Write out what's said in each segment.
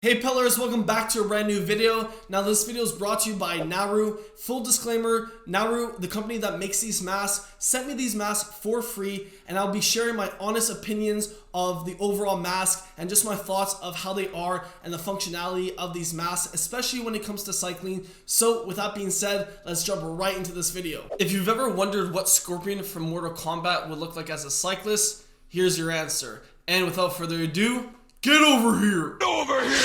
Hey Pellers, welcome back to a brand new video. Now this video is brought to you by NAROO. Full disclaimer, NAROO, the company that makes these masks, sent me these masks for free, and I'll be sharing my honest opinions of the overall mask and just my thoughts of how they are and the functionality of these masks, especially when it comes to cycling. So with that being said, let's jump right into this video. If you've ever wondered what Scorpion from Mortal Kombat would look like as a cyclist, here's your answer. And without further ado, get over here! Get over here!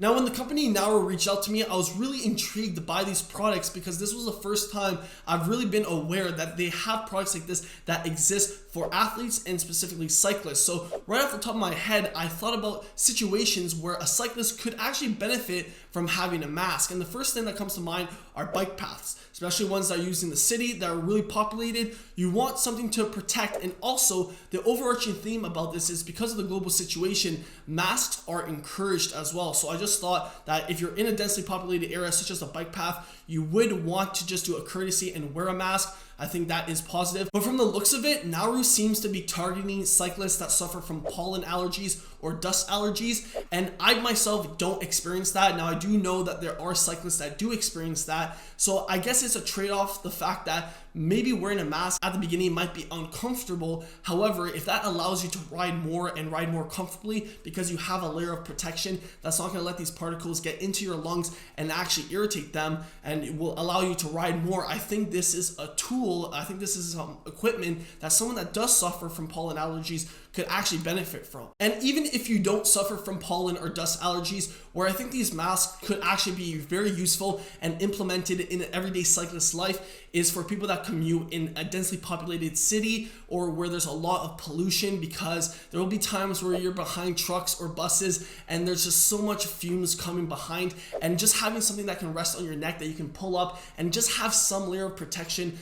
Now, when the company NAROO reached out to me, I was really intrigued to buy these products because this was the first time I've really been aware that they have products like this that exist for athletes and specifically cyclists. So right off the top of my head, I thought about situations where a cyclist could actually benefit from having a mask. And the first thing that comes to mind are bike paths, especially ones that are used in the city that are really populated. You want something to protect, and also the overarching theme about this is because of the global situation, masks are encouraged as well. So I just thought that if you're in a densely populated area such as a bike path, you would want to just do a courtesy and wear a mask. I think that is positive. But from the looks of it, NAROO seems to be targeting cyclists that suffer from pollen allergies or dust allergies. And I myself don't experience that. Now I do know that there are cyclists that do experience that. So I guess it's a trade-off, the fact that maybe wearing a mask at the beginning might be uncomfortable. However, if that allows you to ride more and ride more comfortably because you have a layer of protection that's not going to let these particles get into your lungs and actually irritate them, and it will allow you to ride more, I think this is a tool. I think this is some equipment that someone that does suffer from pollen allergies could actually benefit from. And even if you don't suffer from pollen or dust allergies, where I think these masks could actually be very useful and implemented in an everyday cyclist life, is for people that commute in a densely populated city or where there's a lot of pollution, because there will be times where you're behind trucks or buses and there's just so much fumes coming behind, and just having something that can rest on your neck that you can pull up and just have some layer of protection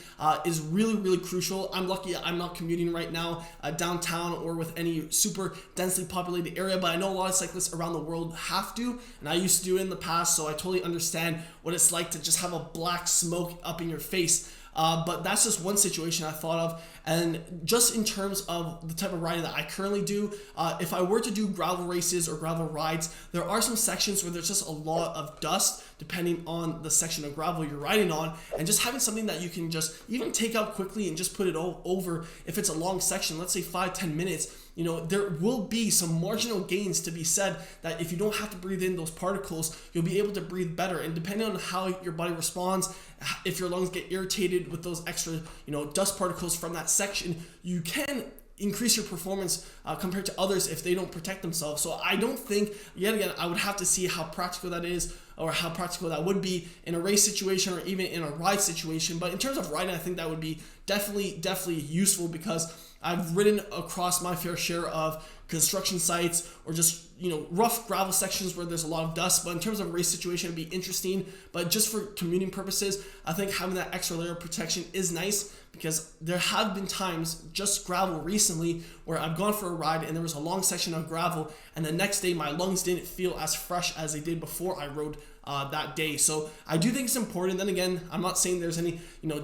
is really crucial. I'm lucky I'm not commuting right now downtown or with any super densely populated area, but I know a lot of cyclists around the world have to, and I used to do it in the past, so I totally understand what it's like to just have a black smoke up in your face. But that's just one situation I thought of. And just in terms of the type of riding that I currently do, if I were to do gravel races or gravel rides, there are some sections where there's just a lot of dust depending on the section of gravel you're riding on, and just having something that you can just even take out quickly and just put it over if it's a long section, let's say 5-10 minutes, you know, there will be some marginal gains to be said that if you don't have to breathe in those particles, you'll be able to breathe better. And depending on how your body responds, if your lungs get irritated with those extra, dust particles from that section, you can increase your performance compared to others if they don't protect themselves. So I don't think, yet again, I would have to see how practical that is, or how practical that would be in a race situation or even in a ride situation. But in terms of riding, I think that would be definitely useful, because I've ridden across my fair share of construction sites or just rough gravel sections where there's a lot of dust. But in terms of a race situation, it'd be interesting. But just for commuting purposes, I think having that extra layer of protection is nice, because there have been times, just gravel recently, where I've gone for a ride and there was a long section of gravel, and the next day my lungs didn't feel as fresh as they did before I rode that day. So I do think it's important. Then again, I'm not saying there's any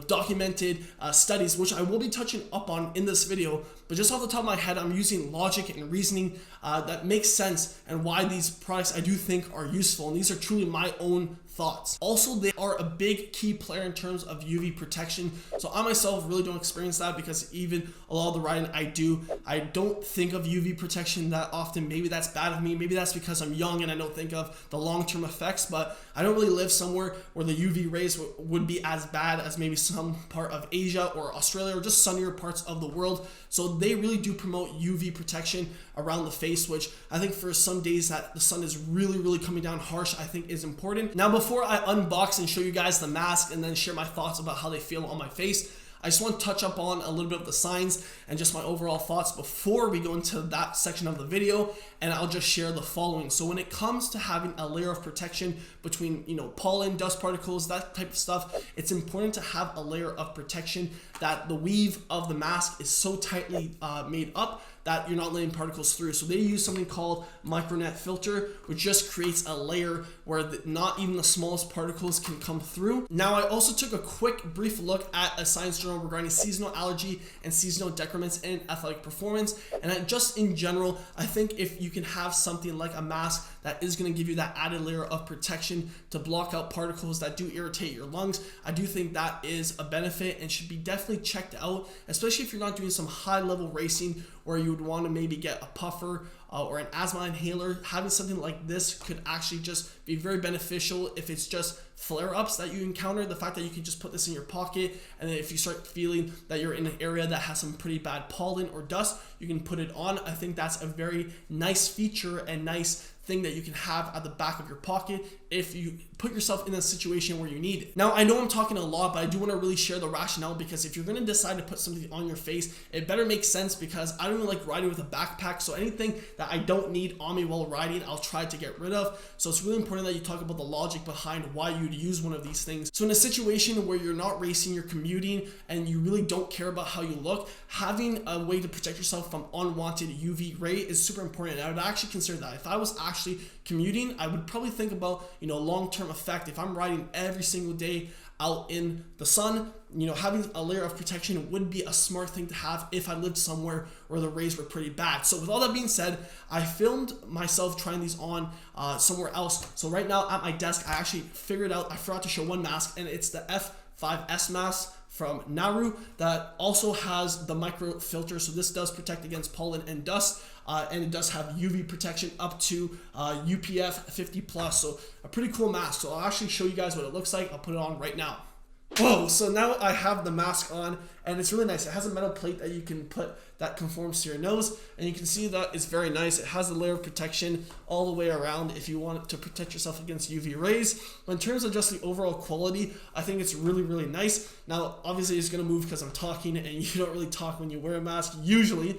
documented studies, which I will be touching up on in this video, but just off the top of my head, I'm using logic and reasoning that makes sense, and why these products I do think are useful, and these are truly my own thoughts. Also, they are a big key player in terms of UV protection. So I myself really don't experience that, because even a lot of the riding I do, I don't think of UV protection that often. Maybe that's bad of me. Maybe that's because I'm young and I don't think of the long-term effects, but I don't really live somewhere where the UV rays would be as bad as maybe some part of Asia or Australia or just sunnier parts of the world. So they really do promote UV protection around the face, which I think for some days that the sun is really coming down harsh, I think is important. Now, before I unbox and show you guys the mask and then share my thoughts about how they feel on my face, I just want to touch up on a little bit of the signs and just my overall thoughts before we go into that section of the video, and I'll just share the following. So when it comes to having a layer of protection between pollen, dust particles, that type of stuff, it's important to have a layer of protection that the weave of the mask is so tightly made up that you're not letting particles through. So they use something called micronet filter, which just creates a layer where not even the smallest particles can come through. Now, I also took a quick brief look at a science journal regarding seasonal allergy and seasonal decrements in athletic performance. And just in general, I think if you can have something like a mask that is going to give you that added layer of protection to block out particles that do irritate your lungs, I do think that is a benefit and should be definitely checked out, especially if you're not doing some high level racing where you would want to maybe get a puffer or an asthma inhaler. Having something like this could actually just be very beneficial if it's just flare-ups that you encounter. The fact that you can just put this in your pocket, and then if you start feeling that you're in an area that has some pretty bad pollen or dust, you can put it on. I think that's a very nice feature and nice thing that you can have at the back of your pocket if you put yourself in a situation where you need it. Now, I know I'm talking a lot, but I do want to really share the rationale, because if you're going to decide to put something on your face, it better make sense, because I don't really like riding with a backpack. So anything that I don't need on me while riding, I'll try to get rid of. So it's really important that you talk about the logic behind why you'd use one of these things. So in a situation where you're not racing, you're commuting, and you really don't care about how you look, having a way to protect yourself from unwanted UV ray is super important. And I would actually consider that. If I was actually commuting, I would probably think about, long-term effect. If I'm riding every single day out in the sun, having a layer of protection would be a smart thing to have if I lived somewhere where the rays were pretty bad. So with all that being said, I filmed myself trying these on somewhere else. So right now at my desk, I actually figured out, I forgot to show one mask, and it's the F5S mask from NAROO that also has the micro filter. So this does protect against pollen and dust, and it does have UV protection up to UPF 50 plus. So a pretty cool mask. So I'll actually show you guys what it looks like. I'll put it on right now. Whoa, so now I have the mask on, and it's really nice. It has a metal plate that you can put that conforms to your nose, and you can see that it's very nice. It has a layer of protection all the way around if you want to protect yourself against UV rays. But in terms of just the overall quality, I think it's really, really nice. Now, obviously it's gonna move because I'm talking, and you don't really talk when you wear a mask usually.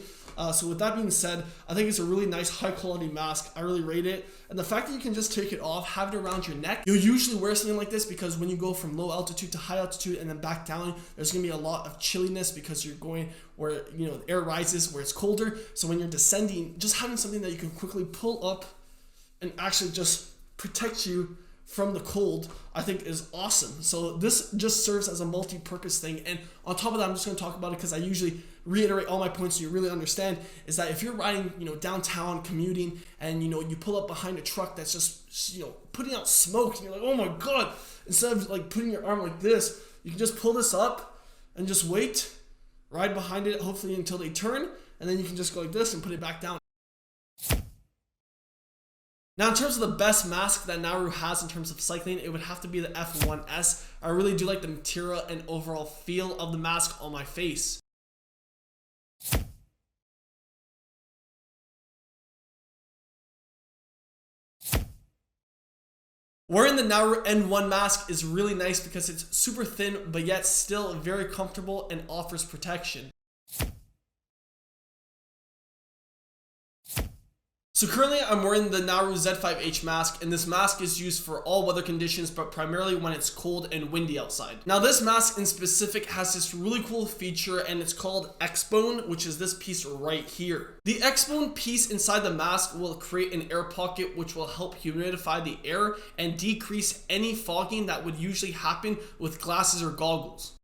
So with that being said, I think it's a really nice high quality mask. I really rate it. And the fact that you can just take it off, have it around your neck. You'll usually wear something like this because when you go from low altitude to high altitude and then back down, there's gonna be a lot of chilliness because you're going where the air rises, where it's colder. So when you're descending, just having something that you can quickly pull up and actually just protect you from the cold, I think is awesome. So this just serves as a multi-purpose thing. And on top of that, I'm just going to talk about it because I usually reiterate all my points so you really understand, is that if you're riding downtown commuting and you pull up behind a truck that's just putting out smoke and you're like, oh my god, instead of like putting your arm like this, you can just pull this up and just wait, ride behind it hopefully until they turn, and then you can just go like this and put it back down. Now, in terms of the best mask that NAROO has in terms of cycling, it would have to be the F1S. I really do like the material and overall feel of the mask on my face. Wearing the NAROO N1 mask is really nice because it's super thin, but yet still very comfortable and offers protection. So currently I'm wearing the NAROO Z5H mask, and this mask is used for all weather conditions, but primarily when it's cold and windy outside. Now this mask in specific has this really cool feature, and it's called X-Bone, which is this piece right here. The X-Bone piece inside the mask will create an air pocket which will help humidify the air and decrease any fogging that would usually happen with glasses or goggles.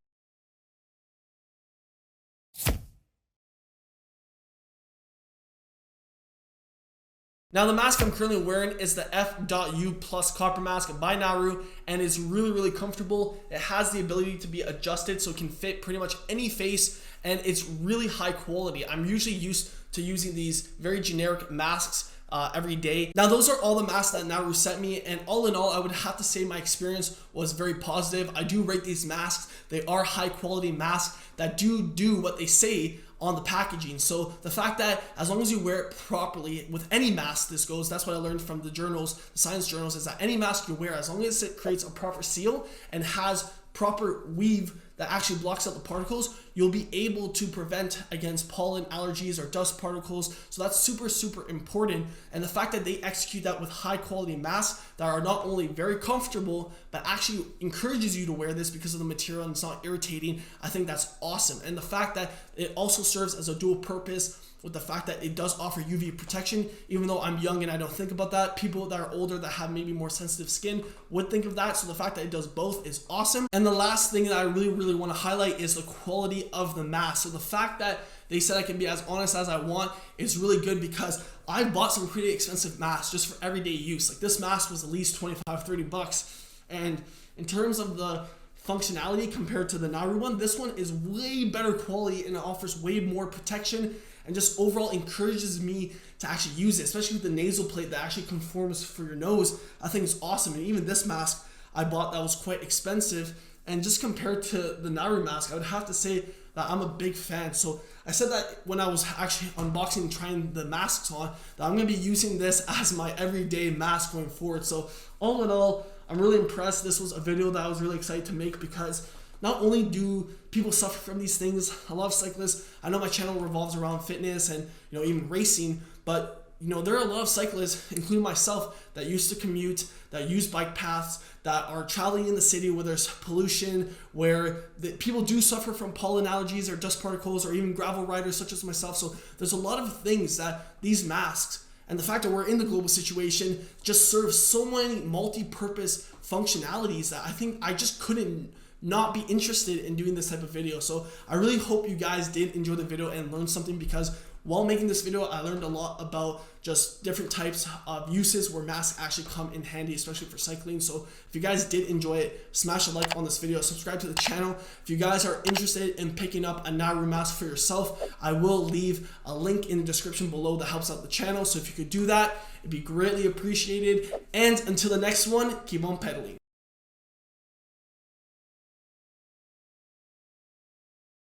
Now the mask I'm currently wearing is the F.U Plus Copper Mask by NAROO, and it's really, really comfortable. It has the ability to be adjusted so it can fit pretty much any face, and it's really high quality. I'm usually used to using these very generic masks every day. Now those are all the masks that NAROO sent me, and all in all I would have to say my experience was very positive. I do rate these masks. They are high quality masks that do what they say on the packaging. So the fact that as long as you wear it properly, with any mask this goes, that's what I learned from the journals, the science journals, is that any mask you wear, as long as it creates a proper seal and has proper weave that actually blocks out the particles, you'll be able to prevent against pollen, allergies, or dust particles. So that's super, super important. And the fact that they execute that with high quality masks that are not only very comfortable, but actually encourages you to wear this because of the material and it's not irritating, I think that's awesome. And the fact that it also serves as a dual purpose with the fact that it does offer UV protection. Even though I'm young and I don't think about that, people that are older that have maybe more sensitive skin would think of that. So the fact that it does both is awesome. And the last thing that I really want to highlight is the quality of the mask. So the fact that they said I can be as honest as I want is really good, because I bought some pretty expensive masks just for everyday use. Like this mask was at least 25, 30 bucks. And in terms of the functionality compared to the NAROO one, this one is way better quality and it offers way more protection and just overall encourages me to actually use it, especially with the nasal plate that actually conforms for your nose. I think it's awesome. And even this mask I bought that was quite expensive, and just compared to the NAROO mask, I would have to say that I'm a big fan. So I said that when I was actually unboxing and trying the masks on, that I'm gonna be using this as my everyday mask going forward. So all in all, I'm really impressed. This was a video that I was really excited to make, because not only do people suffer from these things, a lot of cyclists, I know my channel revolves around fitness and even racing, but there are a lot of cyclists, including myself, that used to commute, that use bike paths, that are traveling in the city where there's pollution, where people do suffer from pollen allergies or dust particles, or even gravel riders such as myself. So there's a lot of things that these masks, and the fact that we're in the global situation, just serves so many multi-purpose functionalities that I think I just couldn't not be interested in doing this type of video. So I really hope you guys did enjoy the video and learn something, because while making this video, I learned a lot about just different types of uses where masks actually come in handy, especially for cycling. So if you guys did enjoy it, smash a like on this video, subscribe to the channel. If you guys are interested in picking up a NAROO mask for yourself, I will leave a link in the description below that helps out the channel. So if you could do that, it'd be greatly appreciated. And until the next one, keep on pedaling.